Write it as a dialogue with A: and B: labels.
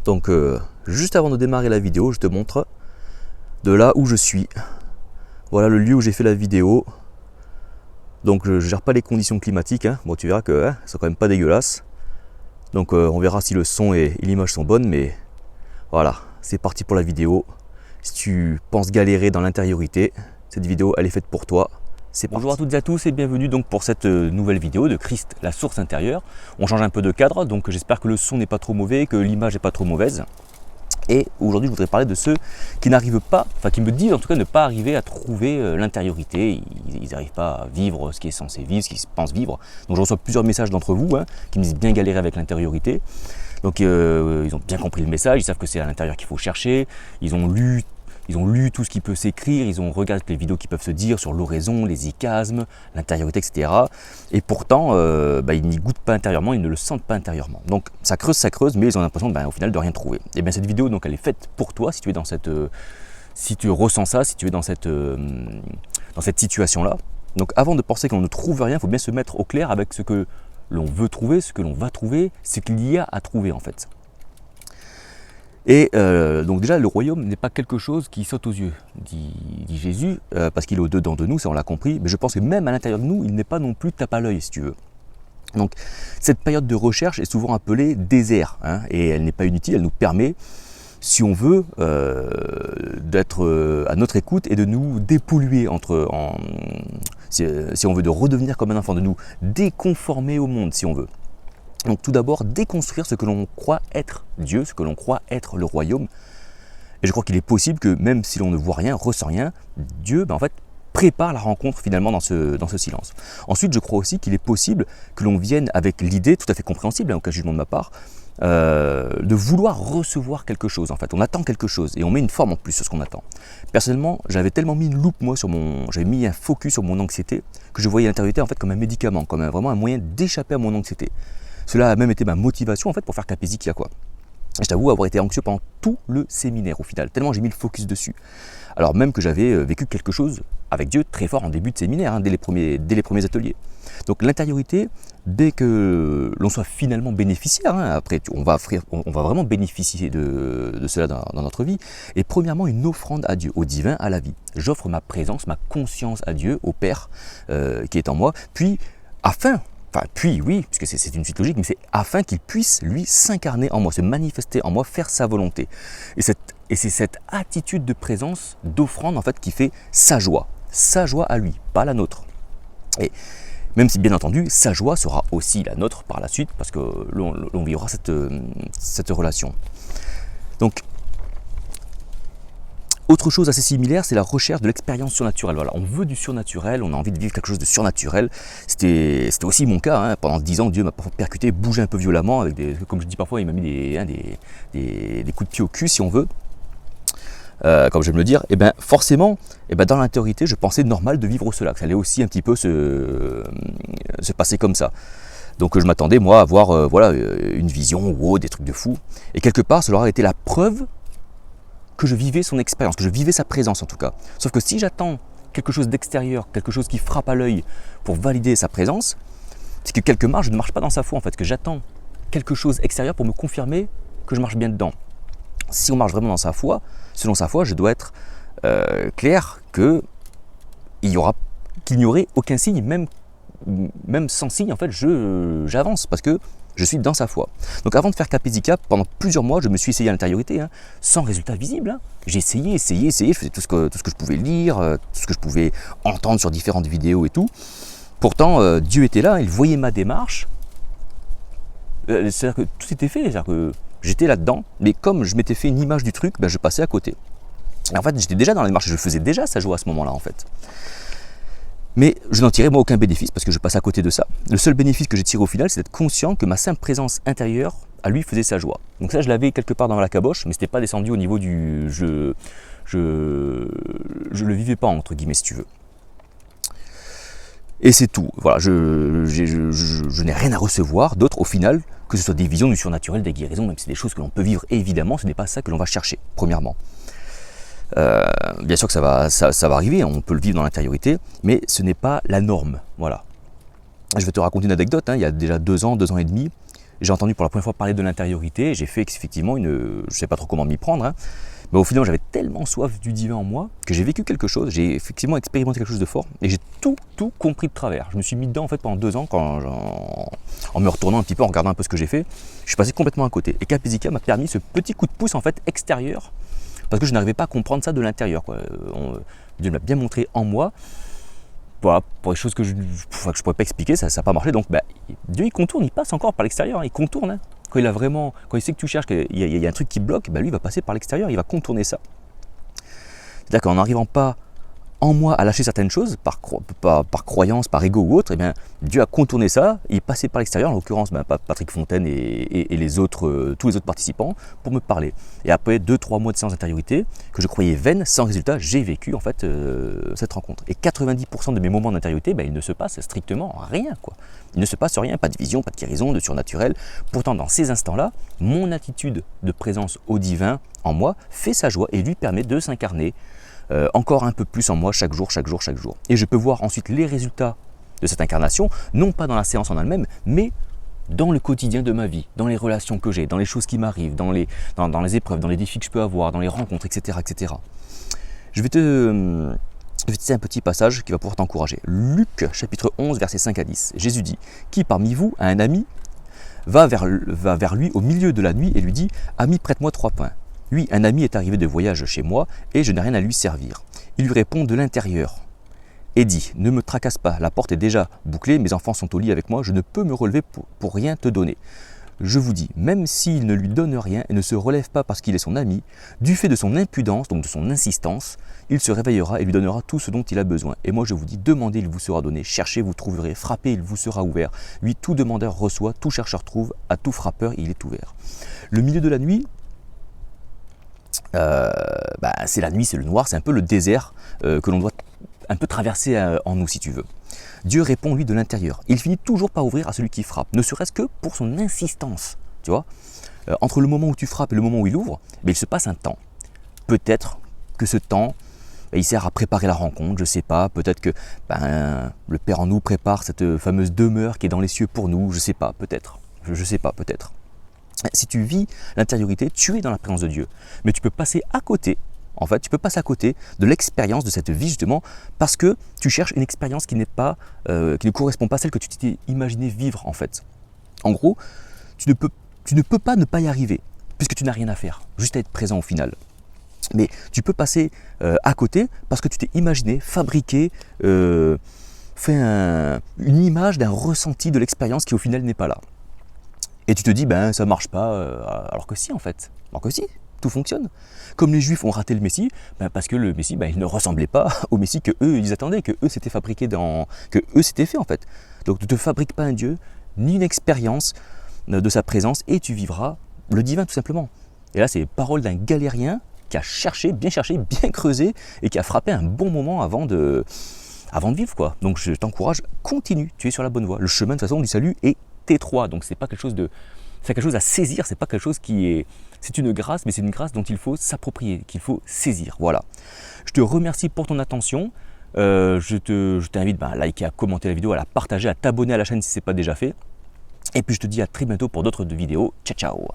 A: Donc juste avant de démarrer la vidéo, je te montre de là où je suis. Voilà le lieu où j'ai fait la vidéo. Donc je ne gère pas les conditions climatiques, hein. Bon, tu verras que elles sont quand même pas dégueulasses. Donc on verra si le son et l'image sont bonnes, mais voilà, c'est parti pour la vidéo. Si tu penses galérer dans l'intériorité, cette vidéo elle est faite pour toi. Bonjour à toutes et à tous et bienvenue donc pour cette nouvelle vidéo de Christ, la source intérieure. On change un peu de cadre, donc j'espère que le son n'est pas trop mauvais, que l'image n'est pas trop mauvaise. Et aujourd'hui je voudrais parler de ceux qui n'arrivent pas, enfin qui me disent en tout cas ne pas arriver à trouver l'intériorité. Ils n'arrivent pas à vivre ce qui est censé vivre, ce qu'ils pensent vivre. Donc je reçois plusieurs messages d'entre vous qui me disent bien galérer avec l'intériorité. Donc ils ont bien compris le message, ils savent que c'est à l'intérieur qu'il faut chercher, ils ont lu tout ce qui peut s'écrire, ils ont regardé les vidéos qui peuvent se dire sur l'oraison, les icasmes, l'intériorité, etc. Et pourtant, ils n'y goûtent pas intérieurement, ils ne le sentent pas intérieurement. Donc ça creuse, mais ils ont l'impression au final de rien trouver. Et bien cette vidéo, donc, elle est faite pour toi, si tu es dans cette, si tu ressens ça, si tu es dans cette situation-là. Donc avant de penser qu'on ne trouve rien, il faut bien se mettre au clair avec ce que l'on veut trouver, ce que l'on va trouver, ce qu'il y a à trouver en fait. Et donc déjà, le royaume n'est pas quelque chose qui saute aux yeux, dit Jésus, parce qu'il est au-dedans de nous, ça on l'a compris, mais je pense que même à l'intérieur de nous, il n'est pas non plus tape à l'œil, si tu veux. Donc cette période de recherche est souvent appelée désert, et elle n'est pas inutile, elle nous permet, si on veut, d'être à notre écoute et de nous dépolluer, si on veut, de redevenir comme un enfant, de nous déconformer au monde, si on veut. Donc tout d'abord, déconstruire ce que l'on croit être Dieu, ce que l'on croit être le royaume. Et je crois qu'il est possible que même si l'on ne voit rien, ressent rien, Dieu en fait prépare la rencontre finalement dans ce silence. Ensuite, je crois aussi qu'il est possible que l'on vienne avec l'idée, tout à fait compréhensible, aucun jugement de ma part, de vouloir recevoir quelque chose. En fait, on attend quelque chose et on met une forme en plus sur ce qu'on attend. Personnellement, j'avais tellement mis une loupe moi j'avais mis un focus sur mon anxiété que je voyais l'intériorité en fait comme un médicament, comme vraiment un moyen d'échapper à mon anxiété. Cela a même été ma motivation en fait pour faire Capézikia quoi. Je t'avoue avoir été anxieux pendant tout le séminaire au final, tellement j'ai mis le focus dessus. Alors même que j'avais vécu quelque chose avec Dieu très fort en début de séminaire, dès les premiers ateliers. Donc l'intériorité, dès que l'on soit finalement bénéficiaire, après on va vraiment bénéficier de cela dans notre vie, et premièrement une offrande à Dieu, au divin, à la vie. J'offre ma présence, ma conscience à Dieu, au Père qui est en moi, puis oui, puisque c'est une suite logique, mais c'est afin qu'il puisse, lui, s'incarner en moi, se manifester en moi, faire sa volonté. Et c'est cette attitude de présence, d'offrande, en fait, qui fait sa joie à lui, pas la nôtre. Et même si, bien entendu, sa joie sera aussi la nôtre par la suite, parce que l'on vivra cette relation. Donc, autre chose assez similaire, c'est la recherche de l'expérience surnaturelle. Voilà, on veut du surnaturel, on a envie de vivre quelque chose de surnaturel. C'était aussi mon cas. Pendant 10 ans, Dieu m'a percuté, bougé un peu violemment, avec comme je dis parfois, il m'a mis des coups de pied au cul, si on veut. Comme j'aime le dire, et bien forcément, dans l'intériorité, je pensais normal de vivre cela, que ça allait aussi un petit peu se passer comme ça. Donc je m'attendais, moi, à avoir une vision ou des trucs de fou. Et quelque part, cela aurait été la preuve que je vivais son expérience, que je vivais sa présence en tout cas. Sauf que si j'attends quelque chose d'extérieur, quelque chose qui frappe à l'œil pour valider sa présence, c'est que quelque part je ne marche pas dans sa foi en fait, que j'attends quelque chose extérieur pour me confirmer que je marche bien dedans. Si on marche vraiment dans sa foi, selon sa foi, je dois être clair qu'il n'y aurait aucun signe, même sans signe en fait, j'avance parce que je suis dans sa foi. Donc avant de faire Capézikia, pendant plusieurs mois, je me suis essayé à l'intériorité, sans résultat visible. J'ai essayé, je faisais tout ce que je pouvais lire, tout ce que je pouvais entendre sur différentes vidéos et tout. Pourtant, Dieu était là, il voyait ma démarche. C'est-à-dire que tout était fait, c'est-à-dire que j'étais là-dedans, mais comme je m'étais fait une image du truc, je passais à côté. Et en fait, j'étais déjà dans la démarche, je faisais déjà sa joie à ce moment-là en fait. Mais je n'en tirais moi aucun bénéfice parce que je passe à côté de ça. Le seul bénéfice que j'ai tiré au final, c'est d'être conscient que ma simple présence intérieure à lui faisait sa joie. Donc ça, je l'avais quelque part dans la caboche, mais c'était pas descendu au niveau du je le vivais pas entre guillemets si tu veux. Et c'est tout. Voilà, je n'ai rien à recevoir d'autre au final, que ce soit des visions du surnaturel, des guérisons, même si c'est des choses que l'on peut vivre évidemment, ce n'est pas ça que l'on va chercher, premièrement. Bien sûr que ça va arriver, on peut le vivre dans l'intériorité, mais ce n'est pas la norme. Voilà. Je vais te raconter une anecdote, il y a déjà 2 ans et demi, j'ai entendu pour la première fois parler de l'intériorité, j'ai fait effectivement je ne sais pas trop comment m'y prendre, hein, mais au final j'avais tellement soif du divin en moi que j'ai vécu quelque chose, j'ai effectivement expérimenté quelque chose de fort et j'ai tout compris de travers. Je me suis mis dedans en fait pendant 2 ans en me retournant un petit peu, en regardant un peu ce que j'ai fait, je suis passé complètement à côté. Et Capesica m'a permis ce petit coup de pouce en fait extérieur parce que je n'arrivais pas à comprendre ça de l'intérieur. Dieu m'a bien montré en moi. Voilà, pour des choses que je ne pourrais pas expliquer, ça n'a pas marché. Donc Dieu il contourne, il passe encore par l'extérieur, il contourne. Hein. Quand il sait que tu cherches, qu'il y a un truc qui bloque, lui il va passer par l'extérieur, il va contourner ça. C'est-à-dire qu'en n'arrivant pas en moi à lâcher certaines choses, par croyance, par ego ou autre, Dieu a contourné ça, il est passé par l'extérieur, en l'occurrence Patrick Fontaine et tous les autres participants, pour me parler. Et après 2-3 mois de séance d'intériorité, que je croyais vaine, sans résultat, j'ai vécu en fait cette rencontre. Et 90% de mes moments d'intériorité, il ne se passe strictement rien. Il ne se passe rien, pas de vision, pas de guérison, de surnaturel. Pourtant, dans ces instants-là, mon attitude de présence au divin en moi fait sa joie et lui permet de s'incarner encore un peu plus en moi chaque jour. Et je peux voir ensuite les résultats de cette incarnation, non pas dans la séance en elle-même, mais dans le quotidien de ma vie, dans les relations que j'ai, dans les choses qui m'arrivent, dans les épreuves, dans les défis que je peux avoir, dans les rencontres, etc. Je vais te citer un petit passage qui va pouvoir t'encourager. Luc, chapitre 11, versets 5 à 10. Jésus dit « Qui parmi vous a un ami, va vers lui au milieu de la nuit et lui dit « Ami, prête-moi 3 pains. » Oui, un ami est arrivé de voyage chez moi et je n'ai rien à lui servir. Il lui répond de l'intérieur et dit « Ne me tracasse pas, la porte est déjà bouclée, mes enfants sont au lit avec moi, je ne peux me relever pour rien te donner. » Je vous dis, même s'il ne lui donne rien et ne se relève pas parce qu'il est son ami, du fait de son impudence, donc de son insistance, il se réveillera et lui donnera tout ce dont il a besoin. Et moi je vous dis, demandez, il vous sera donné, cherchez, vous trouverez, frappez, il vous sera ouvert. Oui, tout demandeur reçoit, tout chercheur trouve, à tout frappeur il est ouvert. Le milieu de la nuit, c'est la nuit, c'est le noir, c'est un peu le désert que l'on doit un peu traverser en nous si tu veux. Dieu répond lui de l'intérieur. Il finit toujours par ouvrir à celui qui frappe, ne serait-ce que pour son insistance. Tu vois, entre le moment où tu frappes et le moment où il ouvre, il se passe un temps. Peut-être que ce temps, il sert à préparer la rencontre, je ne sais pas. Peut-être que le Père en nous prépare cette fameuse demeure qui est dans les cieux pour nous, je ne sais pas, peut-être. Je sais pas, peut-être. Si tu vis l'intériorité, tu es dans la présence de Dieu. Mais tu peux passer à côté. En fait, tu peux passer à côté de l'expérience de cette vie justement parce que tu cherches une expérience qui ne correspond pas à celle que tu t'es imaginé vivre en fait. En gros, tu ne peux pas ne pas y arriver puisque tu n'as rien à faire, juste à être présent au final. Mais tu peux passer à côté parce que tu t'es imaginé, fabriqué, fait une image d'un ressenti de l'expérience qui au final n'est pas là. Et tu te dis, ça marche pas, alors que si en fait, alors que si. Tout fonctionne. Comme les Juifs ont raté le Messie, parce que le Messie, il ne ressemblait pas au Messie que eux ils attendaient, que eux s'étaient fabriqués que eux s'étaient fait en fait. Donc ne te fabrique pas un Dieu, ni une expérience de sa présence, et tu vivras le divin tout simplement. Et là c'est les paroles d'un galérien qui a cherché, bien creusé, et qui a frappé un bon moment avant de vivre quoi. Donc je t'encourage, continue, tu es sur la bonne voie. Le chemin de toute façon du salut est étroit, donc c'est pas quelque chose à saisir, c'est pas quelque chose c'est une grâce, mais c'est une grâce dont il faut s'approprier, qu'il faut saisir. Voilà. Je te remercie pour ton attention. Je t'invite à liker, à commenter la vidéo, à la partager, à t'abonner à la chaîne si ce n'est pas déjà fait. Et puis je te dis à très bientôt pour d'autres vidéos. Ciao, ciao.